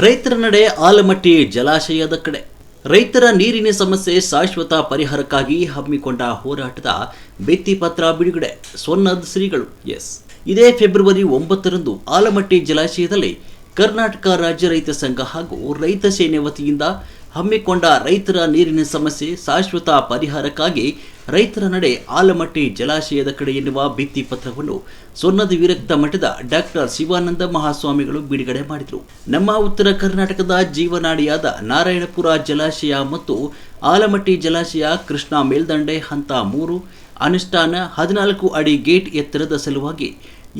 ರೈತರ ನಡೆ ಆಲಮಟ್ಟಿ ಜಲಾಶಯದ ಕಡೆ. ರೈತರ ನೀರಿನ ಸಮಸ್ಯೆ ಶಾಶ್ವತ ಪರಿಹಾರಕ್ಕಾಗಿ ಹಮ್ಮಿಕೊಂಡ ಹೋರಾಟದ ಭಿತ್ತಿಪತ್ರ ಬಿಡುಗಡೆ. ಸೊನ್ನದ ಶ್ರೀಗಳು. ಇದೇ ಫೆಬ್ರವರಿ 9ರಂದು ಆಲಮಟ್ಟಿ ಜಲಾಶಯದಲ್ಲಿ ಕರ್ನಾಟಕ ರಾಜ್ಯ ರೈತ ಸಂಘ ಹಾಗೂ ರೈತ ಸೇನೆ ವತಿಯಿಂದ ಹಮ್ಮಿಕೊಂಡ ರೈತರ ನೀರಿನ ಸಮಸ್ಯೆ ಶಾಶ್ವತ ಪರಿಹಾರಕ್ಕಾಗಿ ರೈತರ ನಡೆ ಆಲಮಟ್ಟಿ ಜಲಾಶಯದ ಕಡೆ ಎನ್ನುವ ಭಿತ್ತಿ ಪತ್ರವನ್ನು ಸೊನ್ನದ ವಿರಕ್ತ ಮಠದ ಡಾಕ್ಟರ್ ಶಿವಾನಂದ ಮಹಾಸ್ವಾಮಿಗಳು ಬಿಡುಗಡೆ ಮಾಡಿದರು. ನಮ್ಮ ಉತ್ತರ ಕರ್ನಾಟಕದ ಜೀವನಾಡಿಯಾದ ನಾರಾಯಣಪುರ ಜಲಾಶಯ ಮತ್ತು ಆಲಮಟ್ಟಿ ಜಲಾಶಯ ಕೃಷ್ಣಾ ಮೇಲ್ದಂಡೆ ಹಂತ 3 ಅನುಷ್ಠಾನ 14 ಅಡಿ ಗೇಟ್ ಎತ್ತರದ ಸಲುವಾಗಿ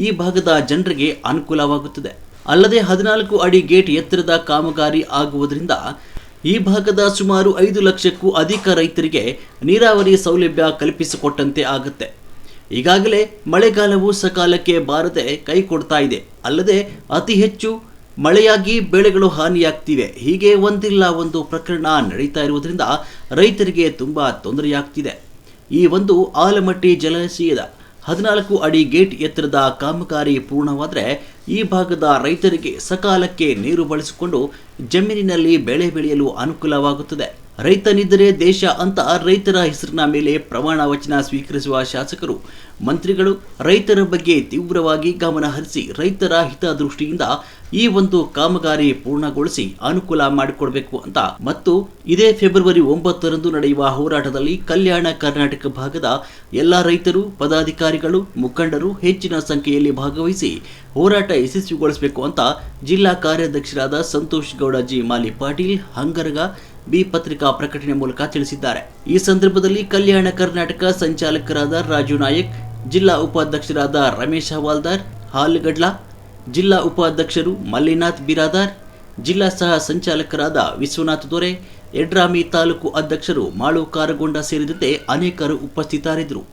ಈ ಭಾಗದ ಜನರಿಗೆ ಅನುಕೂಲವಾಗುತ್ತದೆ. ಅಲ್ಲದೆ 14 ಅಡಿ ಗೇಟ್ ಎತ್ತರದ ಕಾಮಗಾರಿ ಆಗುವುದರಿಂದ ಈ ಭಾಗದ ಸುಮಾರು 5 ಲಕ್ಷಕ್ಕೂ ಅಧಿಕ ರೈತರಿಗೆ ನೀರಾವರಿ ಸೌಲಭ್ಯ ಕಲ್ಪಿಸಿಕೊಟ್ಟಂತೆ ಆಗುತ್ತೆ. ಈಗಾಗಲೇ ಮಳೆಗಾಲವು ಸಕಾಲಕ್ಕೆ ಬಾರದೆ ಕೈ ಕೊಡ್ತಾ ಇದೆ. ಅಲ್ಲದೆ ಅತಿ ಹೆಚ್ಚು ಮಳೆಯಾಗಿ ಬೆಳೆಗಳು ಹಾನಿಯಾಗ್ತಿವೆ. ಹೀಗೆ ಒಂದಿಲ್ಲ ಒಂದು ಪ್ರಕರಣ ನಡೀತಾ ಇರುವುದರಿಂದ ರೈತರಿಗೆ ತುಂಬಾ ತೊಂದರೆಯಾಗ್ತಿದೆ. ಈ ಒಂದು ಆಲಮಟ್ಟಿ ಜಲಾಶಯದ 14 ಅಡಿ ಗೇಟ್ ಎತ್ತರದ ಕಾಮಗಾರಿ ಪೂರ್ಣವಾದರೆ ಈ ಭಾಗದ ರೈತರಿಗೆ ಸಕಾಲಕ್ಕೆ ನೀರು ಬಳಸಿಕೊಂಡು ಜಮೀನಿನಲ್ಲಿ ಬೆಳೆ ಬೆಳೆಯಲು ಅನುಕೂಲವಾಗುತ್ತದೆ. ರೈತನಿದ್ದರೆ ದೇಶ ಅಂತ ರೈತರ ಹೆಸರಿನ ಮೇಲೆ ಪ್ರಮಾಣ ವಚನ ಸ್ವೀಕರಿಸುವ ಶಾಸಕರು, ಮಂತ್ರಿಗಳು ರೈತರ ಬಗ್ಗೆ ತೀವ್ರವಾಗಿ ಗಮನ ಹರಿಸಿ ರೈತರ ಹಿತದೃಷ್ಟಿಯಿಂದ ಈ ಒಂದು ಕಾಮಗಾರಿ ಪೂರ್ಣಗೊಳಿಸಿ ಅನುಕೂಲ ಮಾಡಿಕೊಡಬೇಕು ಅಂತ ಮತ್ತು ಇದೇ ಫೆಬ್ರವರಿ 9ರಂದು ನಡೆಯುವ ಹೋರಾಟದಲ್ಲಿ ಕಲ್ಯಾಣ ಕರ್ನಾಟಕ ಭಾಗದ ಎಲ್ಲ ರೈತರು, ಪದಾಧಿಕಾರಿಗಳು, ಮುಖಂಡರು ಹೆಚ್ಚಿನ ಸಂಖ್ಯೆಯಲ್ಲಿ ಭಾಗವಹಿಸಿ ಹೋರಾಟ ಯಶಸ್ವಿಗೊಳಿಸಬೇಕು ಅಂತ ಜಿಲ್ಲಾ ಕಾರ್ಯಾಧ್ಯಕ್ಷರಾದ ಸಂತೋಷ್ ಗೌಡ ಜಿ ಮಾಲಿ ಪಾಟೀಲ್ ಹಂಗರಗ ಬಿ ಪತ್ರಿಕಾ ಪ್ರಕಟಣೆ ಮೂಲಕ ತಿಳಿಸಿದ್ದಾರೆ. ಈ ಸಂದರ್ಭದಲ್ಲಿ ಕಲ್ಯಾಣ ಕರ್ನಾಟಕ ಸಂಚಾಲಕರಾದ ರಾಜು ನಾಯಕ್, ಜಿಲ್ಲಾ ಉಪಾಧ್ಯಕ್ಷರಾದ ರಮೇಶ್ ಹವಾಲ್ದಾರ್ ಹಾಲಗಡ್ಲ, ಜಿಲ್ಲಾ ಉಪಾಧ್ಯಕ್ಷರು ಮಲ್ಲಿನಾಥ್ ಬಿರಾದಾರ್, ಜಿಲ್ಲಾ ಸಹ ಸಂಚಾಲಕರಾದ ವಿಶ್ವನಾಥ್ ದೊರೆ, ಯಡ್ರಾಮಿ ತಾಲೂಕು ಅಧ್ಯಕ್ಷರು ಮಾಳು ಕಾರಗೊಂಡ ಸೇರಿದಂತೆ ಅನೇಕರು ಉಪಸ್ಥಿತರಿದ್ದರು.